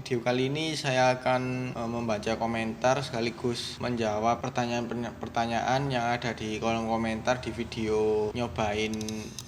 Video kali ini saya akan membaca komentar sekaligus menjawab pertanyaan yang ada di kolom komentar di video nyobain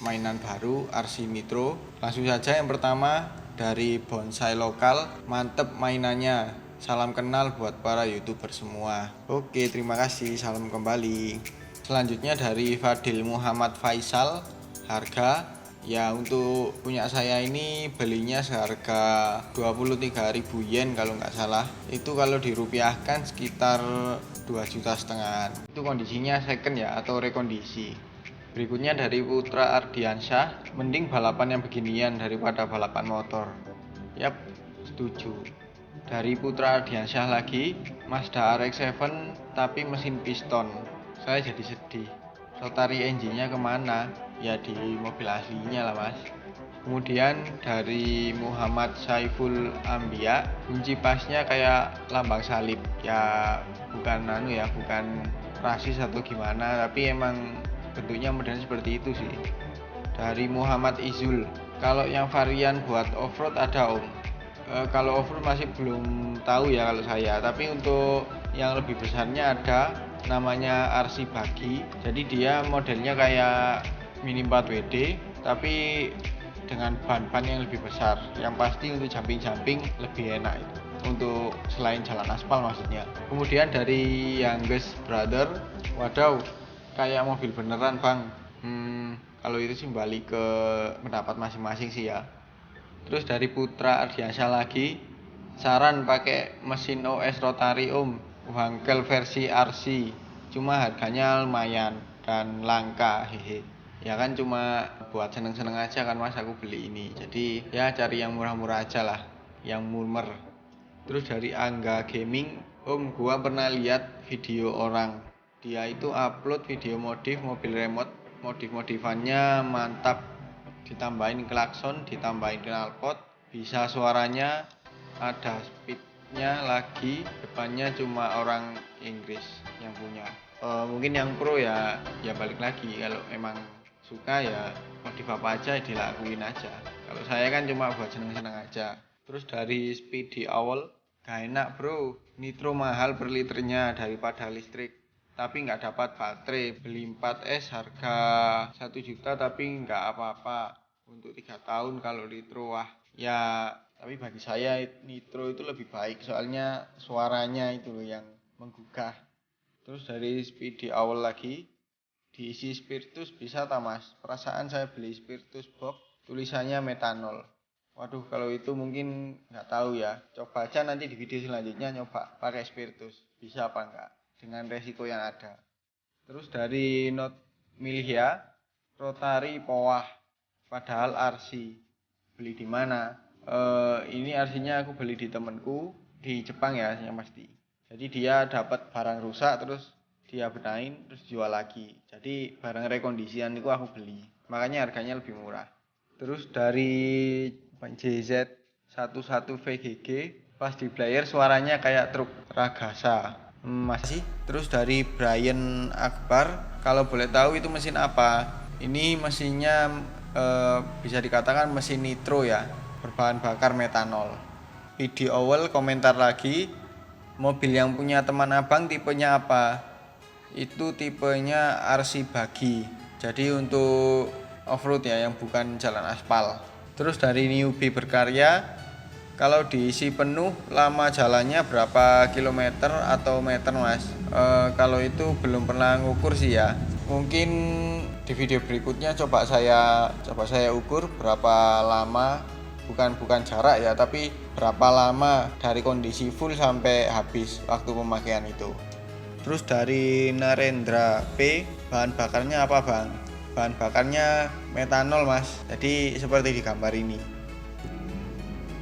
mainan baru RC Nitro. Langsung saja, yang pertama dari Bonsai Lokal, mantep mainannya. Salam kenal buat para YouTuber semua. Oke, terima kasih, salam kembali. Selanjutnya dari Fadil Muhammad Faisal, harga ya untuk punya saya ini belinya seharga 23.000 yen kalau nggak salah. Itu kalau dirupiahkan sekitar 2,5 juta. Itu kondisinya second ya, atau rekondisi. Berikutnya dari Putra Ardiansyah, mending balapan yang beginian daripada balapan motor. Yap, setuju. Dari Putra Ardiansyah lagi, Mazda RX-7 tapi mesin piston. Saya jadi sedih. Rotary engine-nya kemana? Ya di mobil aslinya lah mas. Kemudian dari Muhammad Saiful Ambia, kunci pasnya kayak lambang salib. Ya bukan bukan rasis atau gimana, tapi emang bentuknya modelnya seperti itu sih. Dari Muhammad Izul, kalau yang varian buat off-road ada om. Kalau off-road masih belum tahu ya kalau saya, tapi untuk yang lebih besarnya ada, namanya RC Buggy. Jadi dia modelnya kayak Mini 4WD tapi dengan ban-ban yang lebih besar. Yang pasti untuk jumping-jumping lebih enak itu, untuk selain jalan aspal maksudnya. Kemudian dari Youngest Brother, wadaw kayak mobil beneran bang. Kalau itu sih balik ke pendapat masing-masing sih ya. Terus dari Putra Ardiansyah lagi, saran pakai mesin OS Rotary om, bangkel versi RC, cuma harganya lumayan dan langka, hehe. Ya kan cuma buat seneng-seneng aja kan mas aku beli ini. Jadi ya cari yang murah-murah aja lah, yang murmer. Terus dari Angga Gaming, om gua pernah lihat video orang, dia itu upload video modif mobil remote, modif-modifannya mantap. Ditambahin klakson, ditambahin knalpot, bisa suaranya, ada speednya lagi, depannya cuma orang Inggris yang punya. Mungkin yang pro ya balik lagi, kalau emang suka ya modif apa aja dilakuin aja. Kalau saya kan cuma buat seneng-seneng aja. Terus dari Speedy Owl, gak enak bro, nitro mahal per liternya daripada listrik, tapi nggak dapat baterai. Beli 4S harga 1 juta tapi nggak apa-apa untuk 3 tahun kalau nitro. Wah ya, tapi bagi saya nitro itu lebih baik, soalnya suaranya itu loh yang menggugah. Terus dari Speedy Owl lagi, diisi spiritus bisa tak mas? Perasaan saya beli spiritus box tulisannya metanol. Waduh, kalau itu mungkin nggak tahu ya, coba aja nanti di video selanjutnya nyoba pakai spiritus, bisa apa enggak dengan resiko yang ada. Terus dari Not Milhia, Rotary Powah padahal RC, beli di mana? Ini RC-nya aku beli di temenku di Jepang ya yang pasti. Jadi dia dapat barang rusak terus dia benahin terus jual lagi. Jadi barang rekondisian itu aku beli, makanya harganya lebih murah. Terus dari JZ11 VGG, pas di player suaranya kayak truk Ragasa. Masih. Terus dari Brian Akbar, kalau boleh tahu itu mesin apa? Ini mesinnya bisa dikatakan mesin nitro ya, berbahan bakar metanol. Video awal komentar lagi, mobil yang punya teman abang tipenya apa? Itu tipenya RC Buggy. Jadi untuk off-road ya, yang bukan jalan aspal. Terus dari Newbie Berkarya, kalau diisi penuh lama jalannya berapa kilometer atau meter mas? Kalau itu belum pernah ngukur sih ya. Mungkin di video berikutnya coba saya ukur berapa lama, bukan jarak ya, tapi berapa lama dari kondisi full sampai habis waktu pemakaian itu. Terus dari Narendra P, bahan bakarnya apa bang? Bahan bakarnya metanol mas, jadi seperti di gambar ini.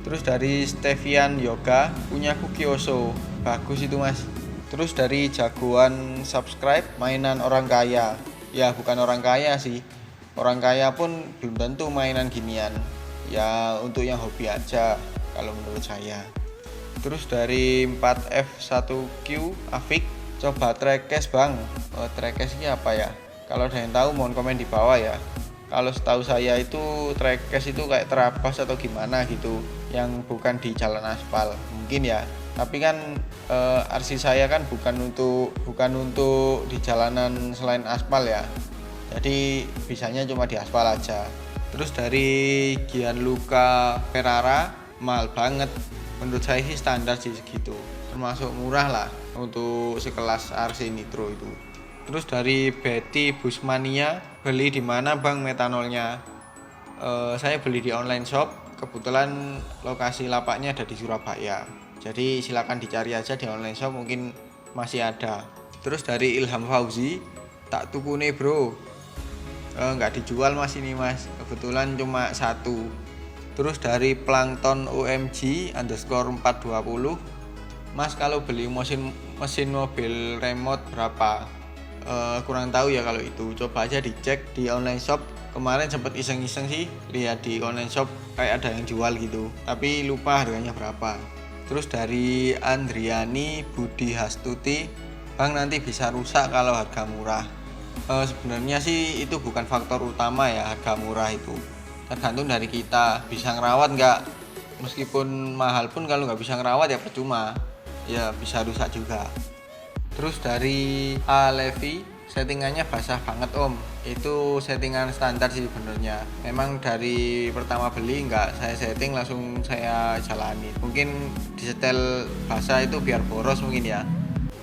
Terus dari Stevian Yoga, punya Kukioso, bagus itu mas. Terus dari Jagoan Subscribe, mainan orang kaya. Ya bukan orang kaya sih, orang kaya pun belum tentu mainan ginian. Ya untuk yang hobi aja kalau menurut saya. Terus dari 4F1Q Afik, coba trackcase bang. Trackcase ini apa ya? Kalau ada yang tahu mohon komen di bawah ya. Kalau setahu saya itu trackcase itu kayak terapas atau gimana gitu, yang bukan di jalan aspal mungkin ya. Tapi kan RC saya kan bukan untuk di jalanan selain aspal ya, jadi bisanya cuma di aspal aja. Terus dari Gianluca Ferrara mahal banget, menurut saya sih standar sih segitu, termasuk murah lah untuk sekelas RC Nitro itu. Terus dari Betty Busmania, beli di mana bang metanolnya? Saya beli di online shop, kebetulan lokasi lapaknya ada di Surabaya, jadi silakan dicari aja di online shop, mungkin masih ada. Terus dari Ilham Fauzi, tak tuku nih bro, nggak dijual mas ini mas, kebetulan cuma satu. Terus dari Plankton OMG underscore 420, mas kalau beli mesin mobil remote berapa? Kurang tahu ya kalau itu, coba aja dicek di online shop. Kemarin sempat iseng-iseng sih lihat di online shop kayak ada yang jual gitu, tapi lupa harganya berapa. Terus dari Andriani Budi Hastuti, bang nanti bisa rusak kalau harga murah. Sebenarnya sih itu bukan faktor utama ya, harga murah itu tergantung dari kita bisa ngerawat nggak. Meskipun mahal pun kalau nggak bisa ngerawat ya percuma, ya bisa rusak juga. Terus dari A Levi, settingannya basah banget om, itu settingan standar sih sebenarnya. Memang dari pertama beli nggak saya setting, langsung saya jalani. Mungkin disetel basah itu biar boros mungkin ya.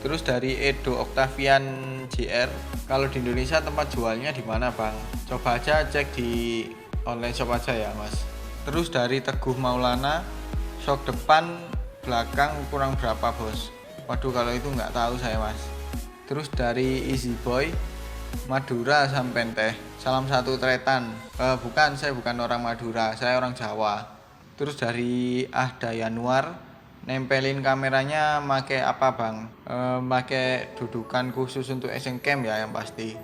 Terus dari Edo Octavian JR, kalau di Indonesia tempat jualnya di mana bang? Coba aja cek di online shop aja ya mas. Terus dari Teguh Maulana, shock depan belakang kurang berapa bos? Waduh kalau itu nggak tahu saya mas. Terus dari Easy Boy, Madura sampai teh, salam satu tretan. Bukan, saya bukan orang Madura, saya orang Jawa. Terus dari Ahda Yanuar, nempelin kameranya make apa bang? Make dudukan khusus untuk action cam ya yang pasti.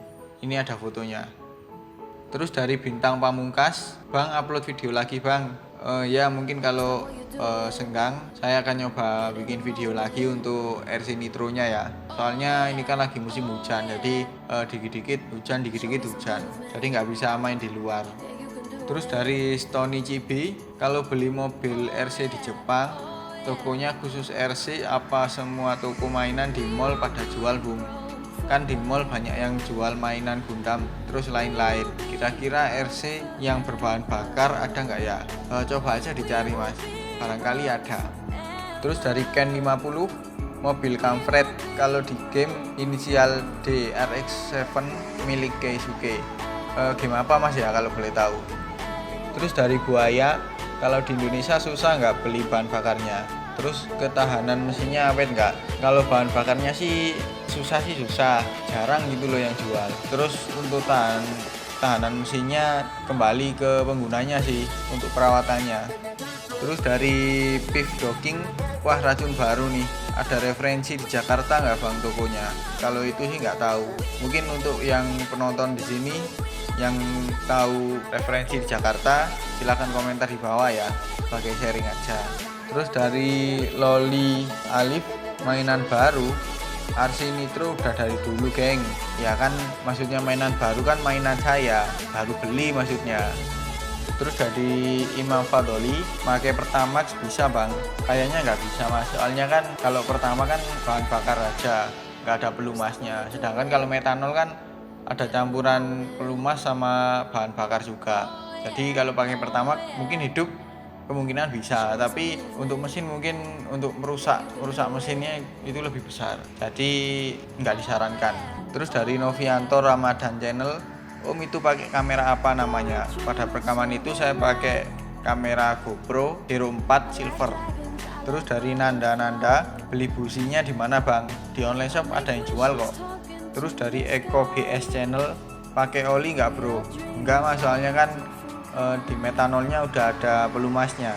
Ini ada fotonya. Terus dari Bintang Pamungkas, bang upload video lagi bang. Ya mungkin kalau senggang saya akan nyoba bikin video lagi untuk RC Nitro-nya ya. Soalnya ini kan lagi musim hujan, jadi dikit-dikit hujan, jadi nggak bisa main di luar. Terus dari Stony Cibi, kalau beli mobil RC di Jepang, tokonya khusus RC apa semua toko mainan di mall pada jual bung? Kan di mall banyak yang jual mainan Gundam terus lain-lain. Kira-kira RC yang berbahan bakar ada nggak ya? Coba aja dicari mas, barangkali ada. Terus dari Ken 50, mobil kampret kalau di game inisial D RX-7 milik Keisuke. Game apa mas ya kalau boleh tahu? Terus dari Buaya, kalau di Indonesia susah nggak beli bahan bakarnya? Terus ketahanan mesinnya awet nggak? Kalau bahan bakarnya sih susah, jarang gitu loh yang jual. Terus untuk tahanan mesinnya kembali ke penggunanya sih untuk perawatannya. Terus dari Beef Docking, wah racun baru nih, ada referensi di Jakarta nggak bang tokonya? Kalau itu sih nggak tahu. Mungkin untuk yang penonton di sini yang tahu referensi di Jakarta, silahkan komentar di bawah ya, sebagai sharing aja. Terus dari Loli Alif, mainan baru RC Nitro udah dari dulu geng. Ya kan maksudnya mainan baru kan mainan saya, baru beli maksudnya. Terus dari Imam Fadoli, pakai Pertamax bisa bang? Kayaknya nggak bisa mas, soalnya kan kalau Pertama kan bahan bakar aja, nggak ada pelumasnya. Sedangkan kalau metanol kan ada campuran pelumas sama bahan bakar juga. Jadi kalau pakai Pertamax mungkin hidup, kemungkinan bisa, tapi untuk mesin mungkin untuk merusak mesinnya itu lebih besar, jadi nggak disarankan. Terus dari Novianto Ramadan Channel, om itu pakai kamera apa namanya? Pada perekaman itu saya pakai kamera GoPro Hero 4 Silver. Terus dari Nanda, beli businya di mana bang? Di online shop ada yang jual kok. Terus dari Eko BS Channel, pakai oli nggak bro? Enggak mas, soalnya kan di metanolnya udah ada pelumasnya.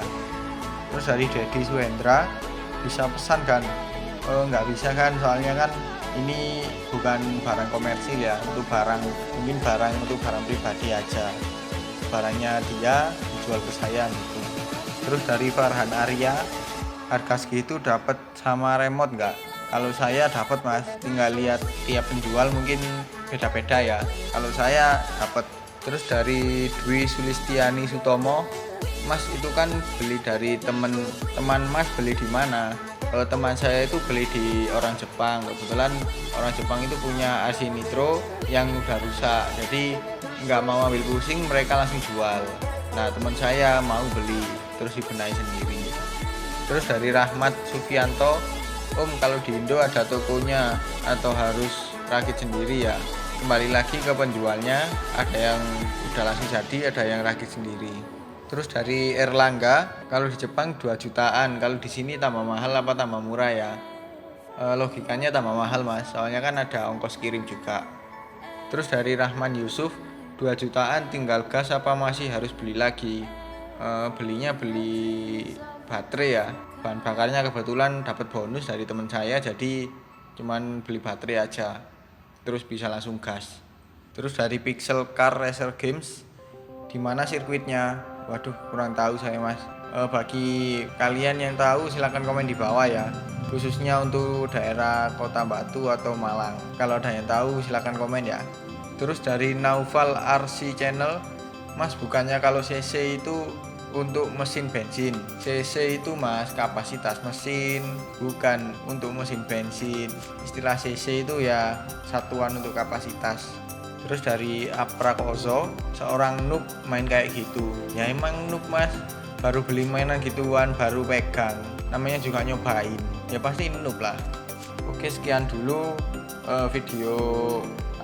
Terus dari Dedi Suhendra, bisa pesan kan? Nggak bisa kan, soalnya kan ini bukan barang komersil ya, untuk mungkin barang untuk barang pribadi aja, barangnya dia dijual ke saya gitu. Terus dari Farhan Arya, harga segitu dapat sama remote nggak? Kalau saya dapat mas, tinggal lihat tiap penjual mungkin beda-beda ya. Kalau saya dapat Terus dari Dwi Sulistiani Sutomo, Mas itu kan beli dari teman Mas beli di mana? Kalau teman saya itu beli di orang Jepang. Kebetulan orang Jepang itu punya RC Nitro yang udah rusak, jadi nggak mau ambil pusing, mereka langsung jual. Nah teman saya mau beli, terus dibenahi sendiri. Terus dari Rahmat Sufianto, Om kalau di Indo ada tokonya atau harus rakit sendiri ya? Kembali lagi ke penjualnya, ada yang udah langsung jadi, ada yang rakit sendiri. Terus dari Erlangga, kalau di Jepang 2 jutaan, kalau di sini tambah mahal apa tambah murah ya? Logikanya tambah mahal Mas, soalnya kan ada ongkos kirim juga. Terus dari Rahman Yusuf, 2 jutaan tinggal gas apa masih harus beli lagi? Belinya beli baterai ya, bahan bakarnya kebetulan dapat bonus dari teman saya, jadi cuman beli baterai aja, terus bisa langsung gas. Terus dari Pixel Car Racer Games, di mana sirkuitnya? Waduh, kurang tahu saya Mas. Bagi kalian yang tahu silahkan komen di bawah ya, khususnya untuk daerah Kota Batu atau Malang. Kalau ada yang tahu silahkan komen ya. Terus dari Naufal RC Channel, Mas bukannya kalau CC itu untuk mesin bensin? CC itu Mas kapasitas mesin, bukan untuk mesin bensin. Istilah CC itu ya satuan untuk kapasitas. Terus dari Aprakoso, seorang noob main kayak gitu. Ya emang noob Mas, baru beli mainan gituan, baru pegang, namanya juga nyobain, ya pasti noob lah. Oke, sekian dulu video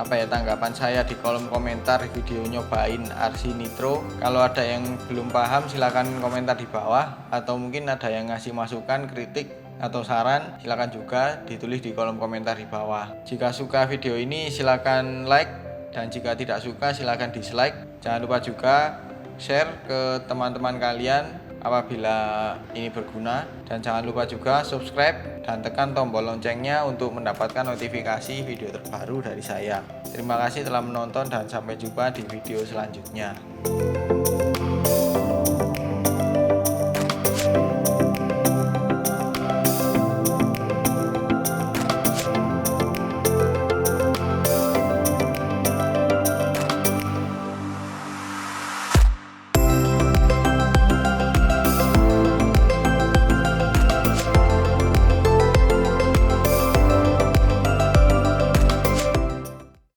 tanggapan saya di kolom komentar video nyobain RC Nitro. Kalau ada yang belum paham silahkan komentar di bawah, atau mungkin ada yang ngasih masukan, kritik atau saran, silahkan juga ditulis di kolom komentar di bawah. Jika suka video ini silahkan like, dan jika tidak suka silahkan dislike. Jangan lupa juga share ke teman-teman kalian apabila ini berguna, dan jangan lupa juga subscribe dan tekan tombol loncengnya untuk mendapatkan notifikasi video terbaru dari saya. Terima kasih telah menonton dan sampai jumpa di video selanjutnya.